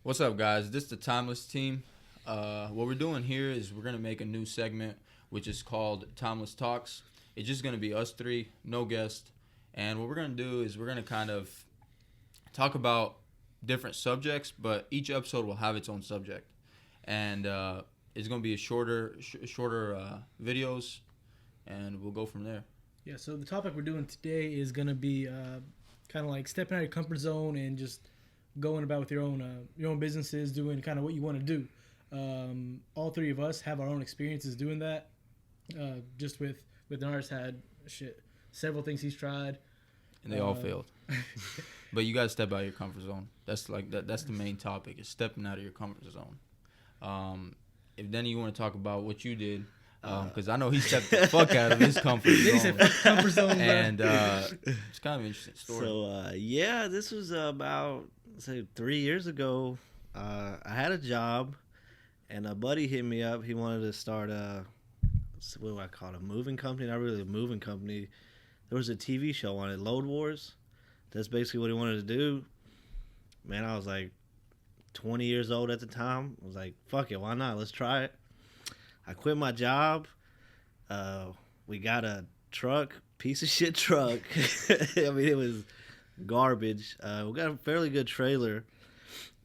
What's up, guys? This is the Timeless team. What we're doing here is we're going to make a new segment, which is called Timeless Talks. It's just going to be us three, no guest. And what we're going to do is we're going to kind of talk about different subjects, but each episode will have its own subject. And it's going to be shorter videos, and we'll go from there. Yeah, so the topic we're doing today is going to be kind of like stepping out of your comfort zone and just going about with your own businesses, doing kind of what you want to do. All three of us have our own experiences doing that. Just with Nars had several things he's tried, and they all failed. But you got to step out of your comfort zone. That's like that's the main topic, is stepping out of your comfort zone. If then you want to talk about what you did, because I know he stepped the fuck out of his comfort zone. He said fuck comfort zone, and it's kind of an interesting story. So this was about 3 years ago. I had a job, and a buddy hit me up. He wanted to start what do I call it, a moving company? Not really a moving company. There was a TV show on it, Load Wars. That's basically what he wanted to do. Man, I was like 20 years old at the time. I was like, fuck it, why not? Let's try it. I quit my job. We got a truck, piece of shit truck. I mean, it was garbage. We got a fairly good trailer.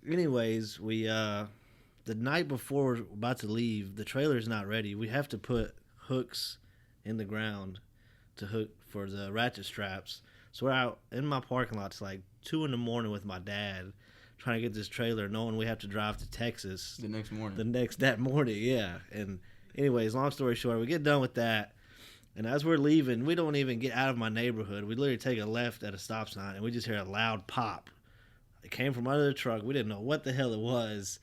Anyways, we the night before we're about to leave, the trailer's not ready. We have to put hooks in the ground to hook for the ratchet straps. So we're out in my parking lot. It's like 2 a.m. with my dad, trying to get this trailer, knowing we have to drive to Texas the next morning. That morning, yeah. And anyways, long story short, we get done with that, and as we're leaving, we don't even get out of my neighborhood. We literally take a left at a stop sign, and we just hear a loud pop. It came from under the truck. We didn't know what the hell it was.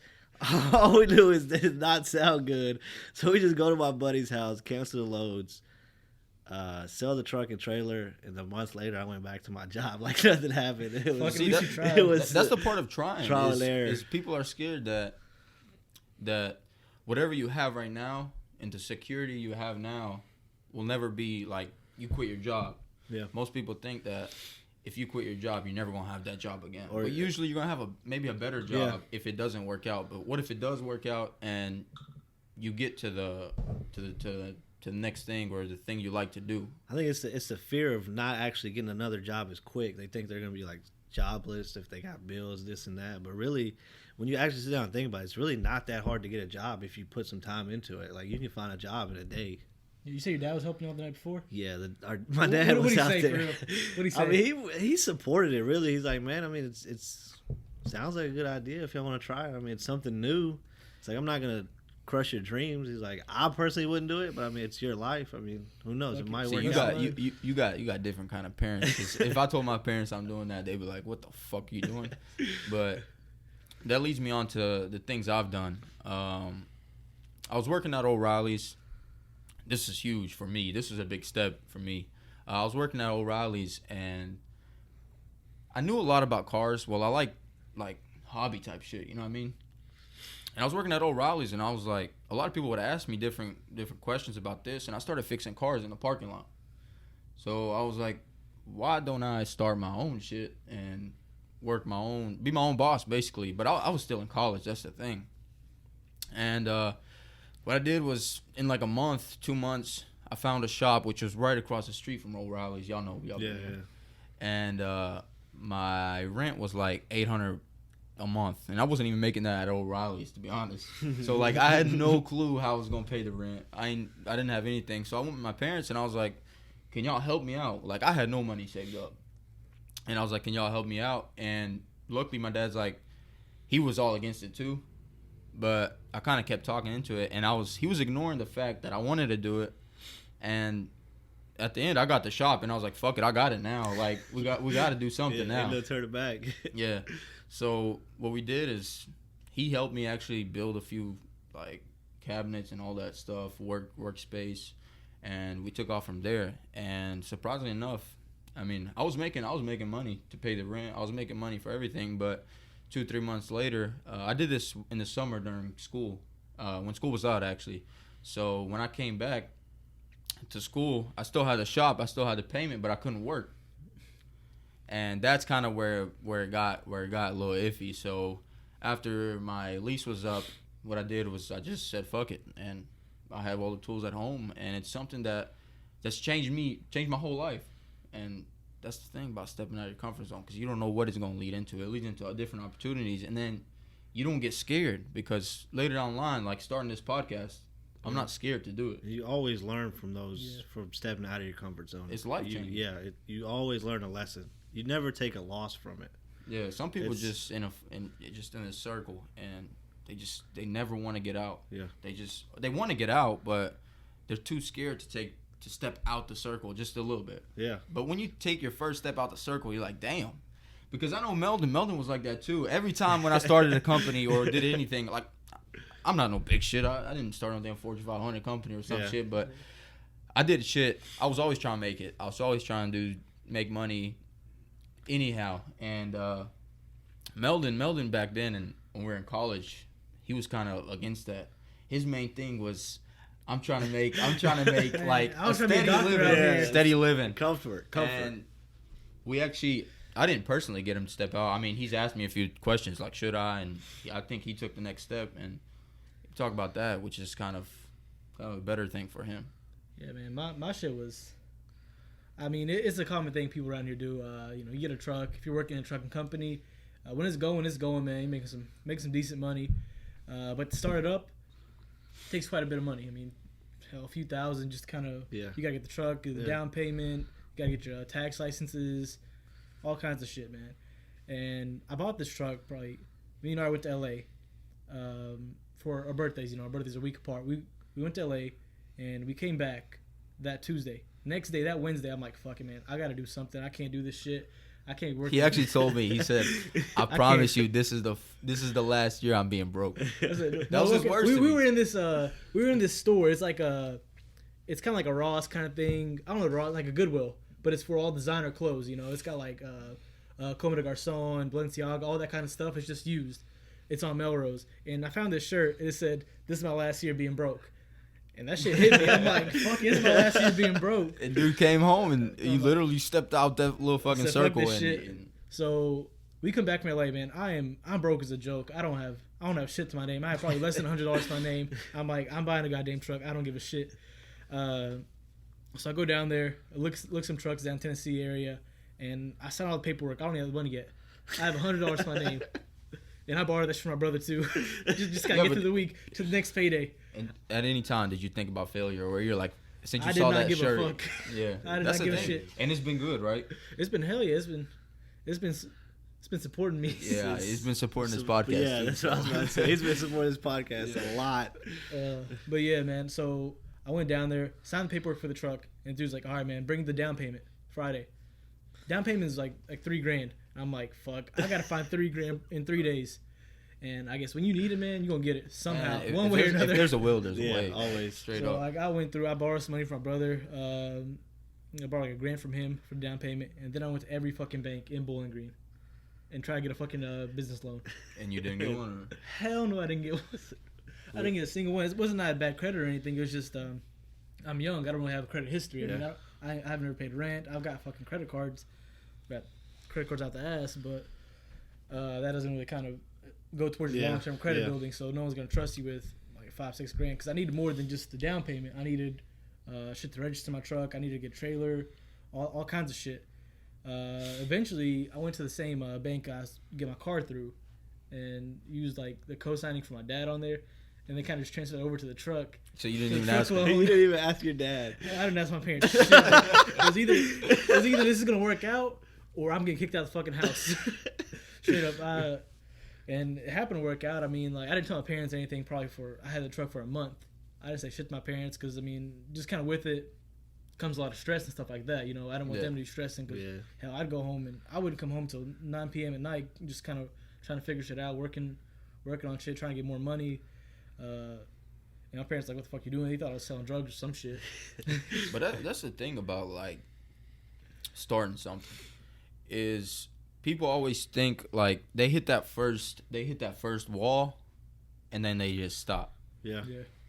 All we knew is it did not sound good. So we just go to my buddy's house, cancel the loads, sell the truck and trailer, and a month later I went back to my job like nothing happened. It was, that's the part of trying. Trial and error. Is people are scared that whatever you have right now and the security you have now will never be like you quit your job. Yeah. Most people think that if you quit your job, you're never gonna have that job again. But usually you're gonna have maybe a better job if it doesn't work out. But what if it does work out and you get to the next thing or the thing you like to do? I think it's the fear of not actually getting another job as quick. They think they're gonna be like jobless if they got bills, this and that. But really, when you actually sit down and think about it, it's really not that hard to get a job if you put some time into it. Like, you can find a job in a day. You say your dad was helping you out the night before? Yeah, my dad was out there. What did he say? I mean, he supported it, really. He's like, man, I mean, it's sounds like a good idea if y'all want to try it. I mean, it's something new. It's like, I'm not going to crush your dreams. He's like, I personally wouldn't do it, but I mean, it's your life. I mean, who knows? It might work out. You got different kind of parents. 'Cause if I told my parents I'm doing that, they'd be like, what the fuck are you doing? But that leads me on to the things I've done. I was working at O'Reilly's. This is huge for me. This was a big step for me. I was working at O'Reilly's, and I knew a lot about cars. Well, I like hobby type shit, you know what I mean? And I was working at O'Reilly's, and I was like, a lot of people would ask me different questions about this, and I started fixing cars in the parking lot. So I was like, why don't I start my own shit and be my own boss, basically? But I was still in college. That's the thing. And what I did was, in like a month, 2 months, I found a shop which was right across the street from O'Reilly's. Y'all know. Yeah. And my rent was like $800 a month, and I wasn't even making that at O'Reilly's, to be honest. So like, I had no clue how I was gonna pay the rent. I didn't have anything. So I went with my parents, and I was like, "Can y'all help me out?" Like, I had no money saved up, and I was like, "Can y'all help me out?" And luckily, my dad's like, he was all against it too. But I kind of kept talking into it, and he was ignoring the fact that I wanted to do it. And at the end, I got the shop, and I was like, "Fuck it, I got it now. Like, we got to do something now." Ain't no turn it back. Yeah. So what we did is he helped me actually build a few like cabinets and all that stuff, workspace, and we took off from there. And surprisingly enough, I mean, I was making money to pay the rent. I was making money for everything, but 2-3 months later, I did this in the summer during school, when school was out, actually. So when I came back to school, I still had a shop, I still had the payment, but I couldn't work. And that's kind of where it got a little iffy. So after my lease was up, what I did was I just said fuck it, and I have all the tools at home, and it's something that's changed my whole life, and that's the thing about stepping out of your comfort zone, because you don't know what it's going to lead into. It leads into different opportunities, and then you don't get scared, because later down the line, like starting this podcast, I'm not scared to do it. You always learn from those, from stepping out of your comfort zone. It's life-changing. You always learn a lesson. You never take a loss from it. Yeah, some people just in a circle, and they never want to get out. Yeah, they want to get out, but they're too scared to step out the circle just a little bit. Yeah. But when you take your first step out the circle, you're like, damn. Because I know Meldon was like that too. Every time when I started a company or did anything, like, I'm not no big shit. I didn't start no damn Fortune 500 company or some shit, but I did shit. I was always trying to make it. I was always trying to make money anyhow. And Meldon back then, and when we were in college, he was kind of against that. His main thing was, I'm trying to make like a steady living. Comfort. And I didn't personally get him to step out. I mean, he's asked me a few questions like, should I? And I think he took the next step, and talk about that, which is kind of a better thing for him. Yeah, man, my shit was, I mean, it's a common thing people around here do. You get a truck. If you're working in a trucking company, when it's going, man. You make some decent money. But to start it up, it takes quite a bit of money. I mean, hell, a few thousand just kind of, you got to get the truck, the down payment, you got to get your tax licenses, all kinds of shit, man. And I bought this truck probably, me and I went to L.A. For our birthdays. Our birthdays are a week apart. We went to L.A. and we came back that Tuesday. Next day, that Wednesday, I'm like, fuck it, man. I got to do something. I can't do this shit. I can't work. He actually told me. He said, "I promise you, this is the last year I'm being broke." That was his worst. We were in this store. It's like it's kind of like a Ross kind of thing. I don't know, Ross, like a Goodwill, but it's for all designer clothes. It's got like Comme des Garçons, Balenciaga, all that kind of stuff. It's just used. It's on Melrose, and I found this shirt. And it said, "This is my last year being broke." And that shit hit me. I'm like, fuck, this is my last year being broke. And dude came home and he literally stepped out that little fucking circle. And so we come back from LA, man. I'm broke as a joke. I don't have shit to my name. I have probably less than $100 to my name. I'm like, I'm buying a goddamn truck. I don't give a shit. So I go down there, look some trucks down Tennessee area, and I sign all the paperwork. I don't have the money yet. I have $100 to my name. And I borrowed this from my brother too. just gotta get through the week to the next payday. And at any time, did you think about failure, or you're like, since you I saw did not that give shirt, a fuck. yeah, I did not give a shit. And it's been good, right? It's been hell yeah. It's been supporting me. Yeah, he's been supporting this podcast. Yeah, that's what I was about to say. He's been supporting this podcast a lot. But yeah, man. So I went down there, signed the paperwork for the truck, and the dude's like, "All right, man, bring the down payment Friday." Down payment is like $3,000. I'm like, fuck, I gotta find $3,000 in 3 days. And I guess when you need it, man, you're going to get it somehow, one way or another. If there's a will, there's a way. Always. Straight so, up. Like, I borrowed some money from my brother. I borrowed like $1,000 from him for the down payment. And then I went to every fucking bank in Bowling Green and tried to get a fucking business loan. And you didn't get one? Or? Hell no, I didn't get one. I didn't get a single one. It wasn't not a bad credit or anything. It was just, I'm young. I don't really have a credit history. Yeah. I mean, I've never paid rent. I've got fucking credit cards. Got credit cards out the ass, but that doesn't really kind of go towards long-term credit building, so no one's going to trust you with like $5-6 grand, because I needed more than just the down payment. I needed shit to register my truck. I needed to get a trailer, all kinds of shit. Eventually, I went to the same bank I get my car through and used like the co-signing for my dad on there, and they kind of just transferred it over to the truck. So you didn't even ask him? You didn't even ask your dad? I didn't ask my parents. Shit. It was either this is going to work out or I'm getting kicked out of the fucking house. Straight up. And it happened to work out. I mean, like, I didn't tell my parents anything probably I had the truck for a month. I didn't say shit to my parents because, I mean, just kind of with it comes a lot of stress and stuff like that. I don't want them to be stressing because, hell, I'd go home and I wouldn't come home till 9 p.m. at night just kind of trying to figure shit out, working on shit, trying to get more money. And my parents like, what the fuck you doing? They thought I was selling drugs or some shit. But that's the thing about, like, starting something is people always think like they hit that first wall and then they just stop. Yeah.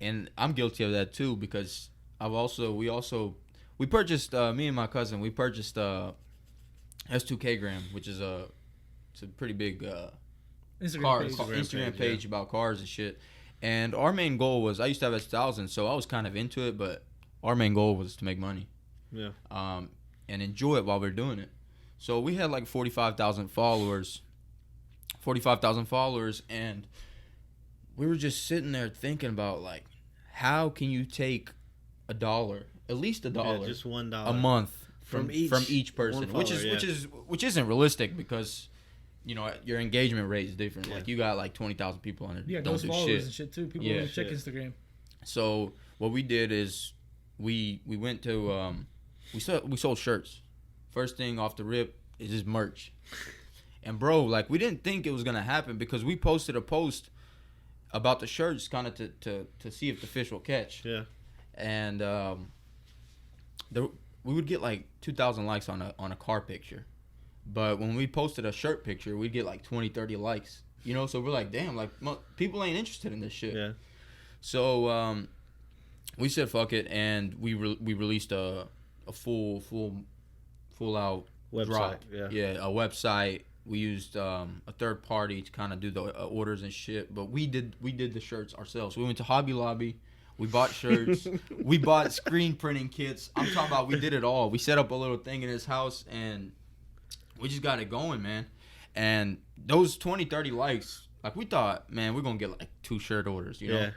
And I'm guilty of that too, because we purchased me and my cousin, we purchased S2K Gram, which is it's a pretty big Instagram page about cars and shit. And our main goal was, I used to have S1000, so I was kind of into it, but our main goal was to make money. Yeah. And enjoy it while we're doing it. So we had like 45,000 followers, and we were just sitting there thinking about, like, how can you take $1, at least $1, just $1 a month from each person, follower, which isn't realistic because, you know, your engagement rate is different. Yeah. Like, you got like 20,000 people on it. Yeah, Don't those do followers shit. and shit too. People Yeah. want to check Instagram. So what we did is we went to we sold shirts. First thing off the rip is just merch. And bro, like, we didn't think it was gonna happen because we posted a post about the shirts kind of to see if the fish will catch. Yeah. And we would get like 2,000 likes on a car picture. But when we posted a shirt picture, we'd get like 20, 30 likes. You know, so we're like, damn, like, people ain't interested in this shit. Yeah. So we said fuck it, and we released a full out Website. drop. Yeah. A website. We used a third party to kind of do the orders and shit, but we did the shirts ourselves. We went to Hobby Lobby. We bought shirts. We bought screen printing kits. I'm talking about, we did it all. We set up a little thing in his house, and we just got it going, man. And those 20, 30 likes, like, we thought, man, we're going to get like 2 shirt orders, you know? Yeah.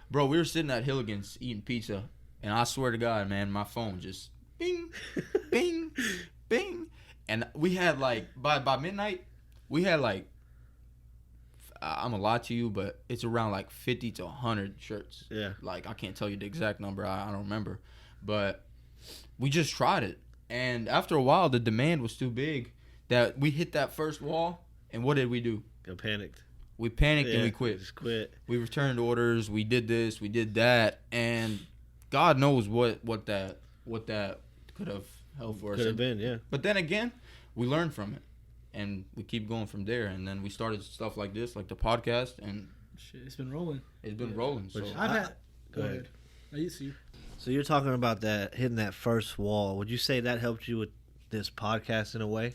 Bro, we were sitting at Hilligan's eating pizza, and I swear to God, man, my phone just bing, bing, bing. And we had like, by midnight, we had like, I'm gonna lie to you, but it's around like 50 to 100 shirts. Yeah. Like, I can't tell you the exact number. I don't remember. But we just tried it. And after a while, the demand was too big that we hit that first wall. And what did we do? Got panicked. We panicked and we quit. Just quit. We returned orders. We did this. We did that. And God knows what that could have held for us. Could have been, yeah. But then again, we learned from it. And we keep going from there. And then we started stuff like this, like the podcast. And Shit, it's been rolling. it's been rolling. So I've had. Go ahead. I used to. So you're talking about that, hitting that first wall. Would you say that helped you with this podcast in a way?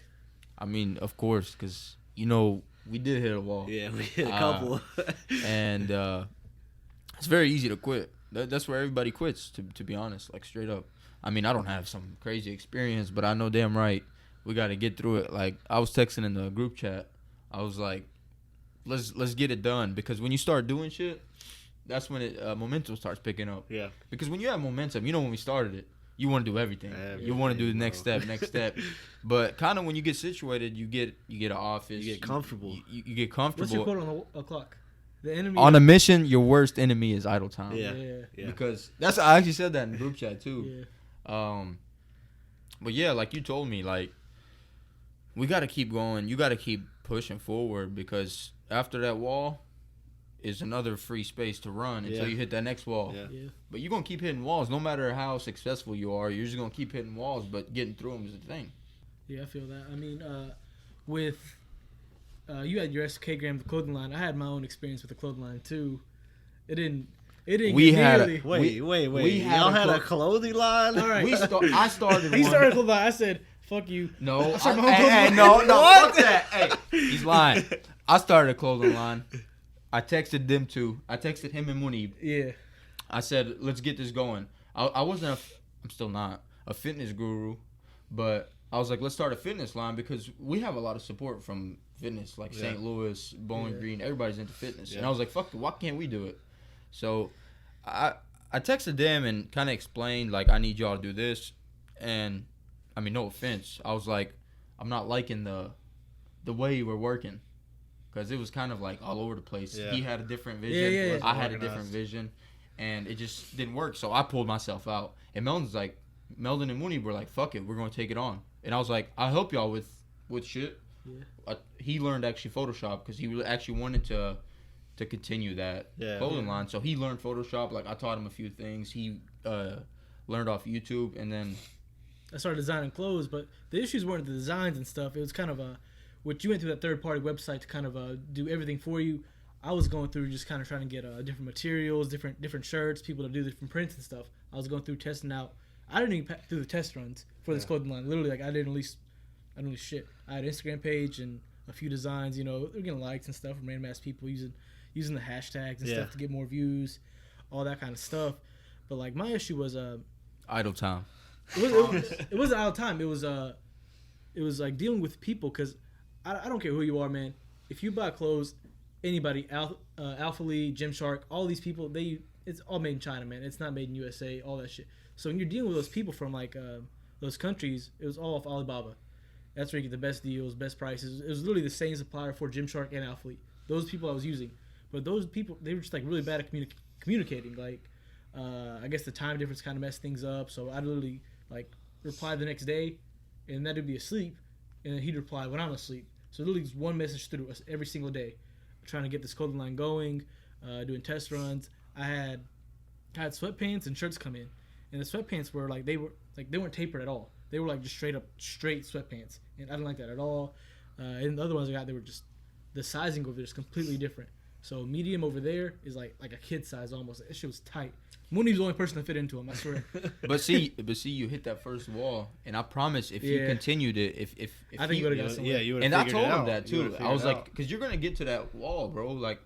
I mean, of course, because, you know, we did hit a wall. Yeah, we hit a couple. And it's very easy to quit. That's where everybody quits, to be honest, like, straight up. I mean, I don't have some crazy experience, but I know damn right we got to get through it. Like, I was texting in the group chat. I was like, let's get it done. Because when you start doing shit, that's when momentum starts picking up. Yeah. Because when you have momentum, you know, when we started it, you want to do everything. You want to do the next step. But kind of when you get situated, you get an office. You get comfortable. You get comfortable. What's your quote on the clock? The enemy. On a mission, your worst enemy is idle time. Yeah. Yeah. Because I actually said that in the group chat too. Yeah. But yeah, like you told me, like, we got to keep going. You got to keep pushing forward, because after that wall is another free space to run until you hit that next wall. Yeah. But you're going to keep hitting walls. No matter how successful you are, you're just going to keep hitting walls, but getting through them is the thing. Yeah, I feel that. I mean, with you had your SK-Gram, the clothing line. I had my own experience with the clothing line too. It didn't We get had nearly. Wait. we had Y'all a had a clo- clothing line? All right. I started He one. started a clothing line. I said, "Fuck you." No, I started my own hey, clothing no, line. no, What? fuck that. Hey, he's lying. I started a clothing line. I texted them two. I texted him and Munib. Yeah. I said, let's get this going. I wasn't I'm still not a fitness guru, but I was like, let's start a fitness line, because we have a lot of support from fitness, like St. Louis, Bowling Green. Everybody's into fitness. And I was like, fuck, why can't we do it? So I texted them and kind of explained, like, I need y'all to do this. And, I mean, no offense. I was like, I'm not liking the way we're working. Because it was kind of like all over the place. Yeah. He had a different vision. Yeah. I had a different vision. And it just didn't work. So I pulled myself out. And Meldon and Mooney were like, fuck it, we're going to take it on. And I was like, I'll help y'all with shit. Yeah. He learned actually Photoshop, because he really actually wanted to continue that clothing line. So he learned Photoshop. Like, I taught him a few things. He learned off YouTube. And then I started designing clothes, but the issues weren't the designs and stuff. It was kind of which you went through that third-party website to kind of do everything for you. I was going through just kind of trying to get different materials, different shirts, people to do different prints and stuff. I was going through testing out. I didn't even do the test runs for this clothing line. Literally, like, I didn't release shit. I had an Instagram page and a few designs. You know, they're getting likes and stuff from random ass people using the hashtags and stuff to get more views, all that kind of stuff. But like my issue was idle time. It wasn't out of time. It was like dealing with people, because I don't care who you are, man. If you buy clothes, anybody, Alpha Lee, Gymshark, all these people, it's all made in China, man. It's not made in USA, all that shit. So when you're dealing with those people from like those countries, it was all off Alibaba. That's where you get the best deals, best prices. It was literally the same supplier for Gymshark and Alpha Lee. Those people I was using, but those people, they were just like really bad at communicating. Like I guess the time difference kind of messed things up. So I literally like reply the next day, and that would be asleep, and then he'd reply when I'm asleep. So literally just one message through us every single day, trying to get this clothing line going, doing test runs. I had sweatpants and shirts come in, and the sweatpants were like they weren't tapered at all. They were like just straight sweatpants, and I didn't like that at all. And the other ones I got, they were just, the sizing over there is completely different. So medium over there is like a kid size almost. That shit was tight. Mooney was the only person to fit into them, I swear. But see, you hit that first wall, and I promise if you continued it, if I think you would have got somewhere. Yeah, you would have. And I told him that too. I was like, because you're gonna get to that wall, bro. Like,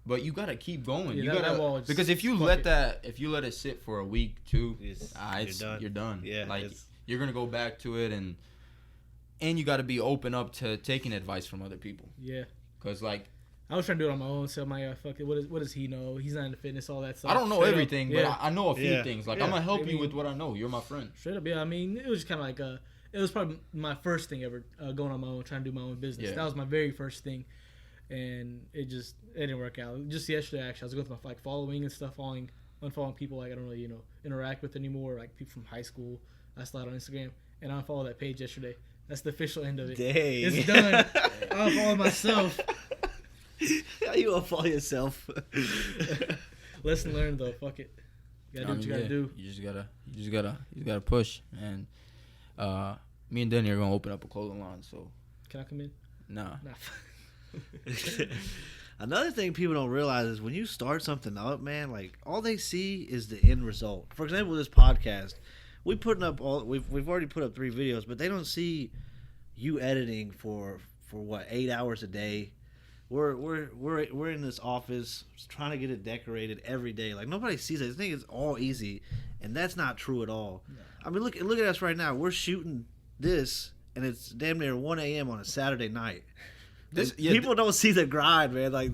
but you gotta keep going. Yeah, you that gotta wall because if you let it sit for a week, 2, you're done. Yeah, like you're gonna go back to it, and you got to be open up to taking advice from other people. Yeah. Because like, I was trying to do it on my own. So my fuck it. What does he know? He's not into fitness, all that stuff. I don't know everything, but I know a few things. Like I'm gonna help you with what I know. You're my friend. Straight up, yeah. I mean, it was just kind of like it was probably my first thing ever going on my own, trying to do my own business. Yeah. That was my very first thing, and it didn't work out. Just yesterday, actually, I was going through my like following and stuff, unfollowing people like I don't really interact with anymore, like people from high school. I slide on Instagram, and I unfollowed that page yesterday. That's the official end of it. Dang. It's done. I unfollowed myself. How you unfollow yourself? Lesson learned though. Fuck it. You gotta do what you gotta do. You just gotta push. And me and Denny are gonna open up a clothing line. So Can I come in? nah. Another thing people don't realize is when you start something up, man, like all they see is the end result. For example, this podcast, we've already put up 3 videos, but they don't see you editing for what, 8 hours a day. We're in this office trying to get it decorated every day. Like nobody sees it. They think it's all easy, and that's not true at all. No. I mean, look at us right now. We're shooting this, and it's damn near 1 a.m. on a Saturday night. People don't see the grind, man. Like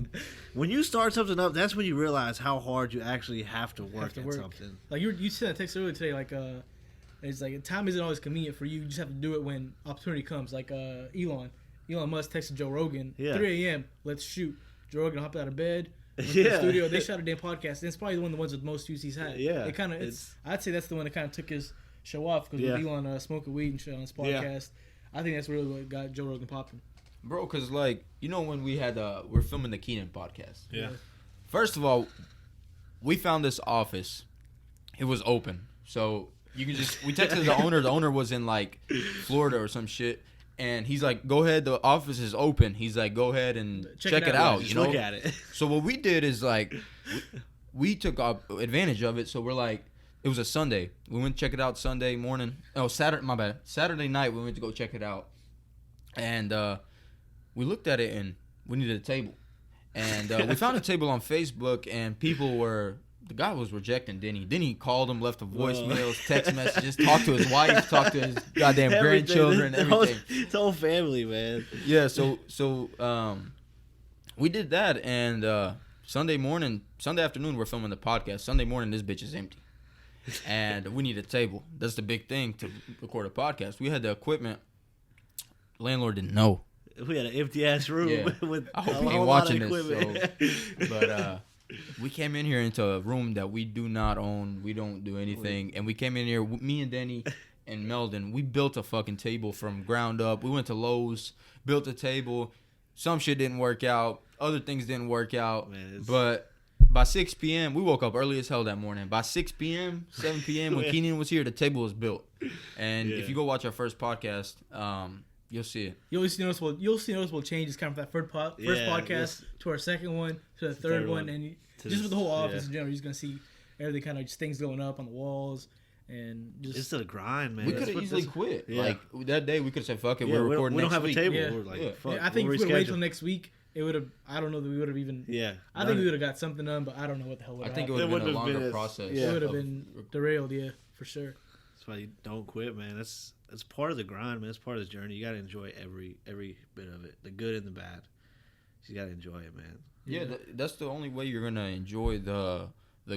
when you start something up, that's when you realize how hard you actually have to work at something. Like you sent a text earlier today, like it's like time isn't always convenient for you. You just have to do it when opportunity comes. Like Elon Musk texted Joe Rogan, 3 a.m. Let's shoot. Joe Rogan hopped out of bed, went to the studio. They shot a damn podcast. And it's probably one of the ones with the most views he's had. Yeah, it kind of. I'd say that's the one that kind of took his show off because with Elon smoking weed and shit on his podcast, I think that's really what got Joe Rogan popping. Bro, because like when we had we're filming the Keenan podcast. Yeah. First of all, we found this office. It was open, so you can just. We texted the owner. The owner was in like Florida or some shit, and he's like, "Go ahead, the office is open." He's like, "Go ahead and check it out." Just look at it. So what we did is like, we took advantage of it. So we're like, it was a Sunday. We went to check it out Sunday morning. Oh, Saturday. My bad. Saturday night we went to go check it out, and we looked at it and we needed a table. And we found a table on Facebook, and the guy was rejecting Denny. Denny called him, left a voicemails, text messages, talked to his wife, talked to his goddamn grandchildren, everything. His whole family, man. Yeah, so we did that, and Sunday afternoon, we're filming the podcast. Sunday morning, this bitch is empty. And we need a table. That's the big thing to record a podcast. We had the equipment. Landlord didn't know. We had an empty ass room with I hope he ain't watching this. But we came in here into a room that we do not own. We don't do anything, and we came in here. Me and Denny and Meldon. We built a fucking table from ground up. We went to Lowe's, built a table. Some shit didn't work out. Other things didn't work out. Man, but by 6 p.m., we woke up early as hell that morning. By 6 p.m., 7 p.m., when Keenan was here, the table was built. And if you go watch our first podcast, you'll see it. You'll see noticeable changes kind of from that first podcast to our second one to the third one, and just with the whole office in general, you're just gonna see everything kind of just things going up on the walls, and just It's the grind, man. We That's could have what- easily that's- quit. Yeah. Like that day, we could have said, "Fuck it, Yeah, we're we recording don't next have week." a table. Yeah. We're like, Yeah. fuck, I think we'll if we would wait till reschedule. next week, it would have. I don't know that we would have even. Yeah. I think we would have got something done, but I don't know what the hell would I have think it happened. would have been a wouldn't have been longer as- process. yeah. It would have of- been derailed, yeah, for sure. That's why you don't quit, man. That's part of the grind, man. It's part of the journey. You gotta enjoy every bit of it, the good and the bad. You gotta enjoy it, man. Yeah, that's the only way you're gonna enjoy the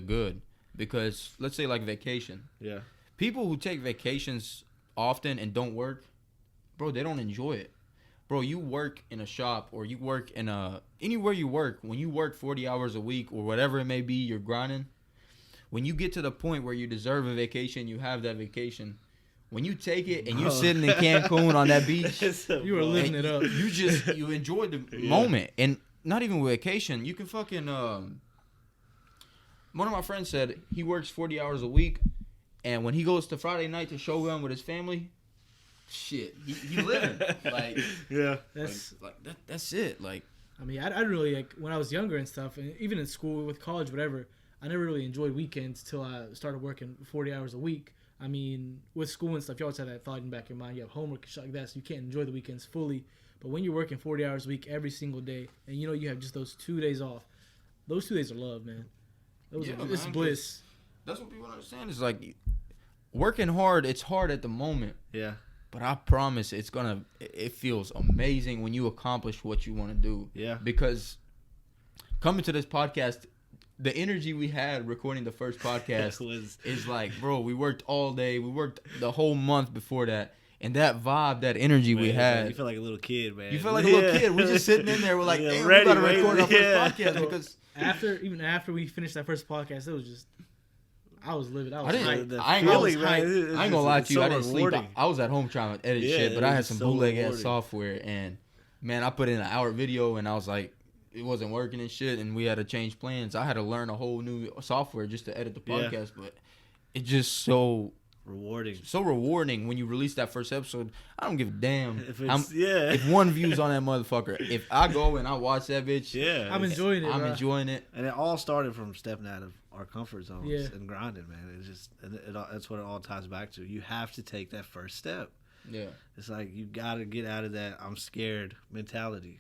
good. Because let's say like vacation, Yeah. people who take vacations often and don't work, bro, they don't enjoy it. Bro, you work in a shop or you work in anywhere you work. When you work 40 hours a week or whatever it may be, you're grinding. When you get to the point where you deserve a vacation, you have that vacation. When you take it and you're Bro. sitting in Cancun on that beach, You were living it up. you enjoy the moment. And not even vacation, you can fucking one of my friends said he works 40 hours a week, and when he goes to Friday night to Shogun with his family, shit, he living. Like, Yeah. That's. that's it. Like, I mean, I really like when I was younger and stuff, and even in school with college, whatever. I never really enjoyed weekends till I started working 40 hours a week. I mean, with school and stuff, you always have that thought in the back of your mind. You have homework and shit like that, so you can't enjoy the weekends fully. But when you're working 40 hours a week every single day, and you know you have just those 2 days off, those 2 days are love, man. Yeah, It's man, bliss. that's what people don't understand. Is like working hard. It's hard at the moment, Yeah. but I promise it feels amazing when you accomplish what you want to do. Yeah. Because coming to this podcast, the energy we had recording the first podcast was is like, bro, we worked all day. We worked the whole month before that. And that vibe, that energy we man, had. You feel like a little kid, man. You feel like a little kid. We're just sitting in there. We're like, Yeah, damn, ready, we gotta ready, record our yeah. first podcast because Even after we finished that first podcast, it was just, I was livid. I was I didn't. hyped. The I ain't feeling, gonna, man, I it's ain't gonna just- lie it's to you. so I didn't sleep. rewarding. I was at home trying to edit Yeah, shit, but it I had was some so bootleg ass rewarding. software, and man, I put in an hour video, and I was like, it wasn't working and shit, and we had to change plans. I had to learn a whole new software just to edit the Yeah. podcast, but it just so Rewarding. rewarding when you release that first episode. I don't give a damn If it's, yeah. if one view's on that motherfucker. If I go and I watch that bitch, Yeah. I'm enjoying it. I'm bro. enjoying it. And it all started from stepping out of our comfort zones Yeah. and grinding, man. It's just, that's what it all ties back to. You have to take that first step. Yeah, It's like you got to get out of that I'm scared mentality.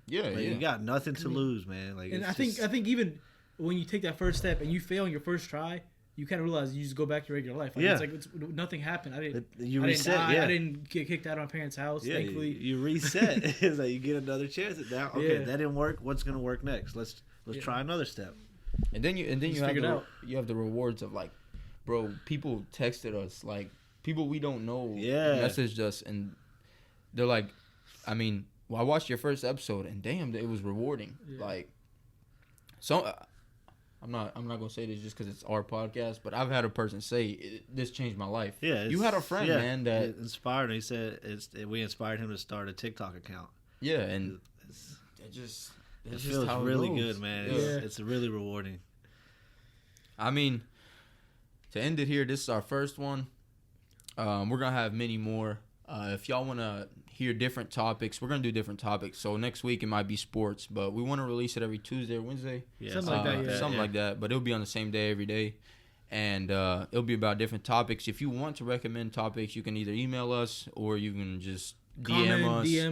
yeah, Like, yeah. you got nothing to lose, man. Like, And it's I think even when you take that first step and you fail on your first try, you kind of realize you just go back to your regular life. Like, Yeah. it's like nothing happened. I didn't. you I reset. didn't die. Yeah. I didn't get kicked out of my parents' house. Yeah, Thankfully, you reset. It's like you get another chance at that. Okay, Yeah. that didn't work. What's gonna work next? Let's Yeah. try another step. And then you Just have figure it out. you have the rewards of like, bro, people texted us, like people we don't know Yeah. messaged us, and they're like, I mean, well, I watched your first episode and damn, it was rewarding. Yeah. Like, so I'm not gonna say this just because it's our podcast, but I've had a person say this changed my life. Yeah, you had a friend, man, that it inspired. He said we inspired him to start a TikTok account. yeah, and It's, it just it it's just feels how it really goes. good, man. Yeah. It's really rewarding. I mean, to end it here, this is our first one. We're gonna have many more. If y'all wanna hear different topics, we're gonna do different topics. So next week it might be sports, but we want to release it every Tuesday or Wednesday, Yeah, Something like that, yeah. something like that. But it'll be on the same day every day, and it'll be about different topics. If you want to recommend topics, you can either email us or you can just DM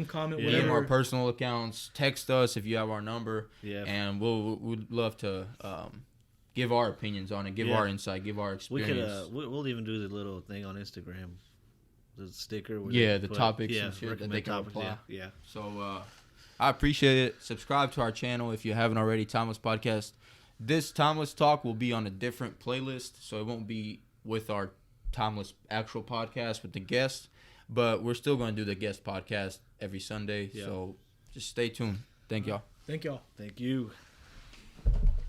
us. comment, Yeah. DM whatever. our personal accounts. Text us if you have our number, Yeah. and we'd love to give our opinions on it, give Yeah. our insight, give our We experience. could we'll even do the little thing on Instagram, the sticker. where Yeah, they the topics and shit that recommend they can topics, reply. Yeah. So I appreciate it. Subscribe to our channel if you haven't already. Timeless Podcast. This Timeless Talk will be on a different playlist, so it won't be with our Timeless actual podcast with the guest, but we're still going to do the guest podcast every Sunday. Yeah. So just stay tuned. Thank y'all. Thank y'all. Thank you.